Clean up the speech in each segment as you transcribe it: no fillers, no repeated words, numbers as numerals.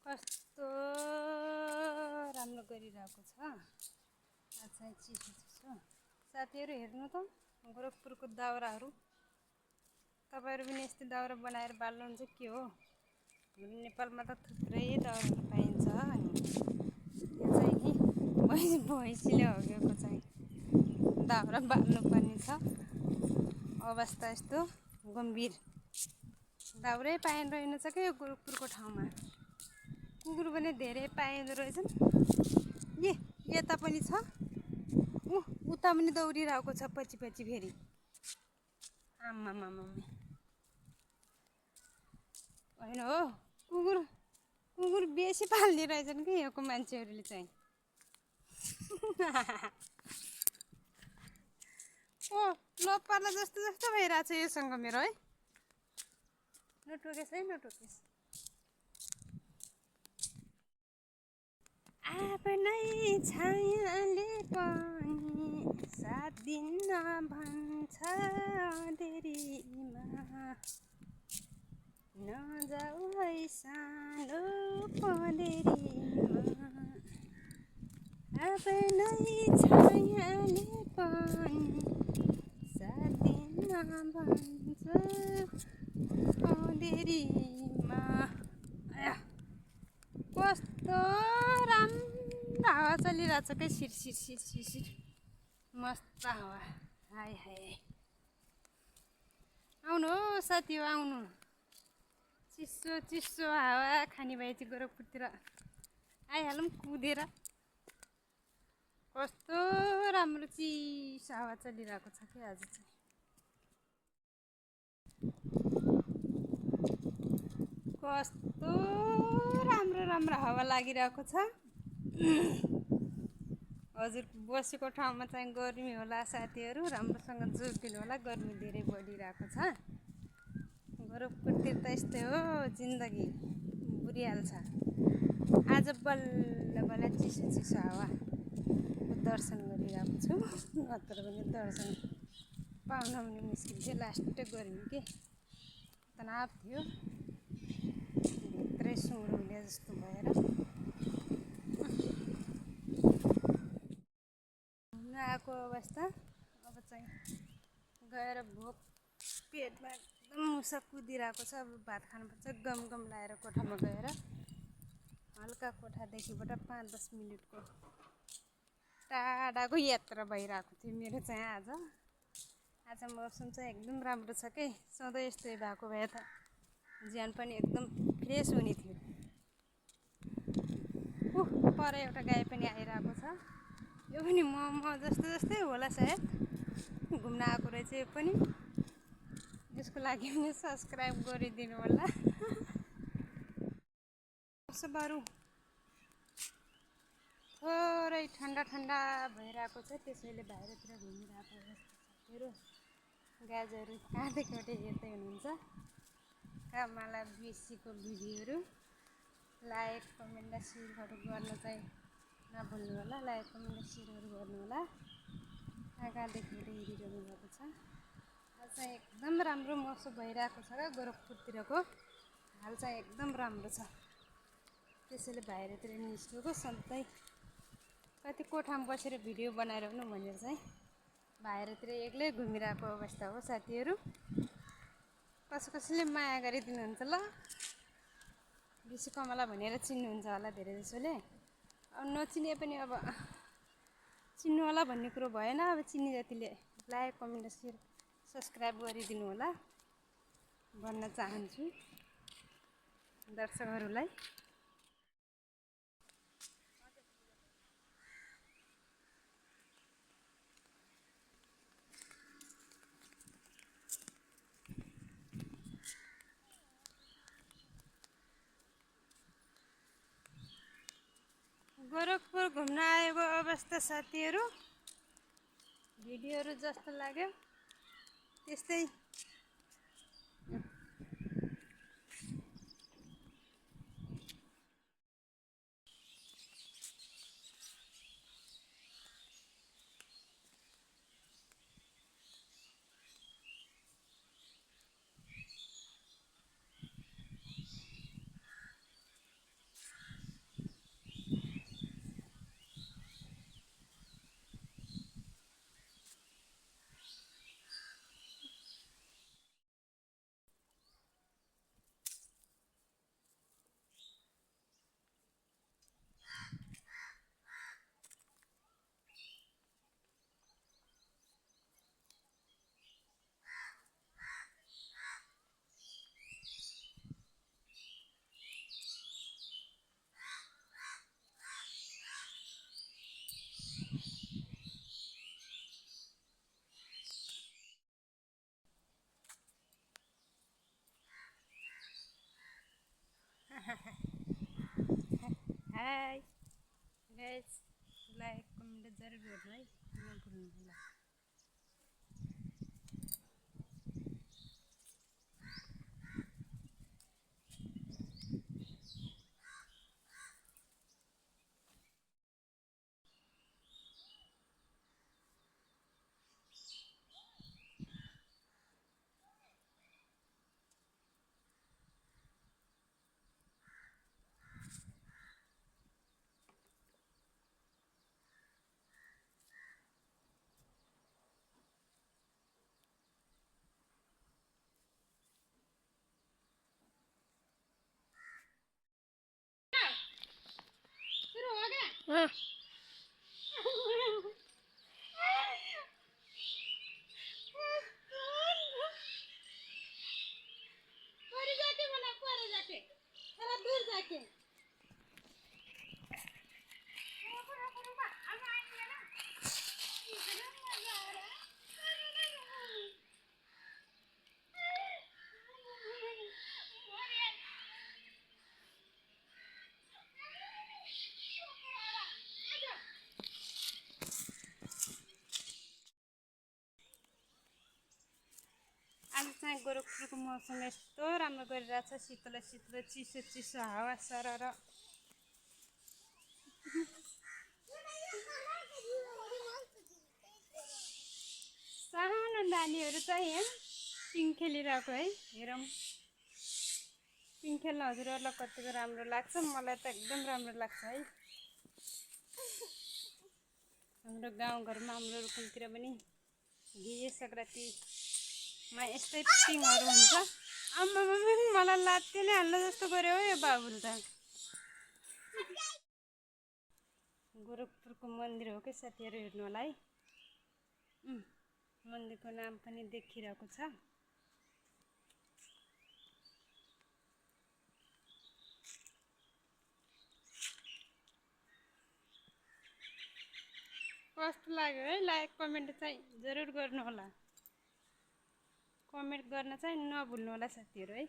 कस्तो राम्रो गरिरहेको छ। आज चाहिँ चिसो चिसो साथीहरू हेर्नु त गोरखपुरको दाउराहरू। तपाईँहरू पनि यस्तै दाउरा बनाएर बाल्नुहुन्छ के हो? हाम्रो नेपालमा त थुप्रै दाउराहरू पाइन्छ। अनि यो चाहिँ नि भैँसीले हगेको चाहिँ दाउरा बाल्नुपर्ने छ। अवस्था यस्तो गम्भीर। दाउरै पाइँदो रहेनछ क्या यो गोरखपुरको ठाउँमा। कुकुर पनि धेरै पाइँदो रहेछन्। यता पनि छ, उता पनि दौडिरहेको छ पछि पछि फेरि। आम्मामा होइन हो, कुकुर बेसी पाल्ने रहेछन् कि यहाँको मान्छेहरूले चाहिँ। ओ लोप पर्ला जस्तो जस्तो भइरहेछ योसँग मेरो है। नटोकेस् है, नटोकेस्। आफ्नै छायाले पनि साथ दिन भन्छ देरीमा, नजाऊ है सानो पँधेरीमा। आफ्नै छायाले पनि साथ दिन भन्छ पँधेरीमा। कस्तो राम्रो हावा चलिरहेछ क्या, सिर मस्त हावा। हाय हाय आउनु हो साथी हो, आउनु। चिसो चिसो हावा खाने भए चाहिँ गोरखपुरतिर आइहालौँ कुदेर। कस्तो राम्रो चिसो हावा चलिरहेको छ क्या आज चाहिँ। कस्तो राम्रो हावा लागिरहेको छ। हजुर बसेको ठाउँमा चाहिँ गर्मी होला साथीहरू, राम्रोसँग जोगिदिनु होला। गर्मी धेरै बढिरहेको छ गोरखपुरतिर त। यस्तै हो जिन्दगी, बुझिहाल्छ। आज बल्ल चिसो हावाको दर्शन गरिरहेको छु। नत्र पनि दर्शन पाउन पनि मुस्किल थियो। लास्ट गर्मी के तनाव थियो, भित्रै सुँगुरले जस्तो भएर। आएको अवस्था अब चाहिँ गएर भोक पेटमा एकदम मुसा कुदिरहेको छ। अब भात खानुपर्छ। गम लाएर कोठामा गएर हल्का कोठादेखिबाट 5-10 मिनटको टाढाको यात्रा भइरहेको थियो मेरो चाहिँ। आज मौसम चाहिँ एकदम राम्रो छ के। सधैँ यस्तै भएको भए त ज्यान पनि एकदम फ्रेस हुने थियो। पर एउटा गाई पनि आइरहेको छ। यो पनि म जस्तै होला सायद, घुम्न आएको रहेछ यो पनि। यसको लागि पनि सब्सक्राइब गरिदिनु होला। बरु थोरै ठन्डा भइरहेको छ, त्यसैले बाहिरतिर घुमिरहेको साथीहरू। गाजहरू कहाँदेखि हेर्दै हुनुहुन्छ। कामाला बेसीको भिडियोहरू लाइक कमेन्ट र सेयरहरू गर्न चाहिँ नभुल्नु होला। लाइक कमेन्ट र सेयरहरू गर्नु होला। कहाँदेखि हेरिरहनु भएको छ। आज चाहिँ एकदम राम्रो मौसम भइरहेको छ क्या गोरखपुरतिरको। हाल चाहिँ एकदम राम्रो छ, त्यसैले बाहिरतिर निस्केको। सधैँ कति कोठामा बसेर भिडियो बनाइरहनु भनेर चाहिँ बाहिरतिर एक्लै घुमिरहेको अवस्था हो साथीहरू। कसैले माया गरिदिनुहुन्छ ल। बेसी कमला भनेर चिन्नुहुन्छ होला धेरै जसोले। अब नचिने पनि अब चिन्नु होला भन्ने कुरो भएन। अब चिन्ने जतिले लाइक कमेन्ट र सेयर सब्सक्राइब गरिदिनु होला भन्न चाहन्छु दर्शकहरूलाई। गोरखपुर घुम्न आएको अवस्था साथीहरू। भिडियोहरू जस्तो लाग्यो त्यस्तै। हाई गाइस, लाइक कमेन्ट जरुर गर्नु है, नभुल्नु होला। हाँ आज चाहिँ गोरखपुरको मौसम यस्तो राम्रो गरिरहेछ, शीतल शीतल चिसो चिसो हावा सरर। सानो नानीहरू चाहिँ यहाँ पिङ खेलिरहेको है, हेरौँ पिङ खेल्न हजुरहरूलाई कतिको राम्रो लाग्छ। मलाई त एकदम राम्रो लाग्छ है। हाम्रो गाउँघरमा हाम्रो रुकुमतिर पनि घिए सङ्क्रान्तिमा यस्तै पिङहरू हुन्छ। आम्मा मलाई लात्ती नै हाल्न जस्तो गर्यो हो यो बाबुले त। गोरखपुरको मन्दिर हो कि साथीहरू, हेर्नु होला है। मन्दिरको नाम पनि देखिरहेको छ। कस्तो लाग्यो है, लाइक कमेन्ट चाहिँ जरुर गर्नु होला। कमेन्ट गर्न चाहिँ नभुल्नु होला साथीहरू है।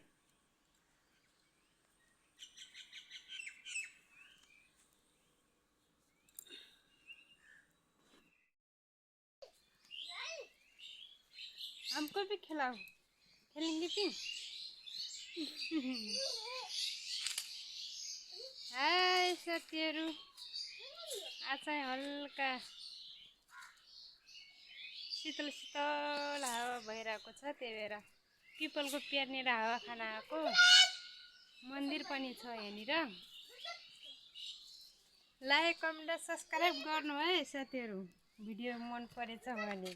हमको भी खिलाओ, खेलेंगे पिंग। हाय साथीहरू, आज चाहिँ हल्का शीतल शीतल हावा भइरहेको छ, त्यही भएर पिपलको पेर्नेर हावा खान आएको। मन्दिर पनि छ यहाँनिर। लाइक कमेन्ट सब्सक्राइब गर्नु है साथीहरू, भिडियो मन परेछ भने।